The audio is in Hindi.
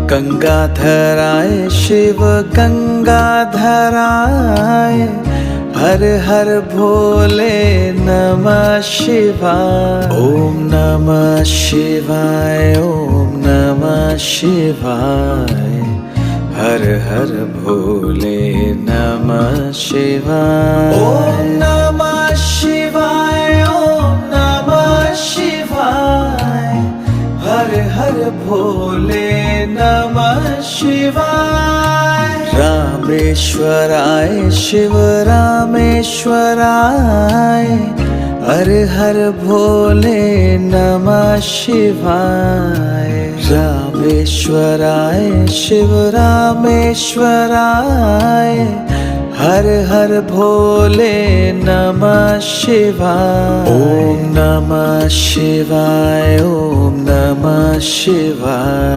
गंगाधराय शिव गंगाधराय, हर हर भोले नमः शिवाय। ओम नमः शिवाय, ओम नमः शिवाय, हर हर भोले नमः शिवाय। ओम नमः शिवाय, ओम नमः शिवाय, हर हर भोले नमः शिवाय। रामेश्वराय शिव रामेश्वराय, हर हर भोले नमः शिवाय। रामेश्वराय शिव रामेश्वराय, हर हर भोले नमः शिवाय। ओम नमः शिवाय, ओम नमः शिवाय।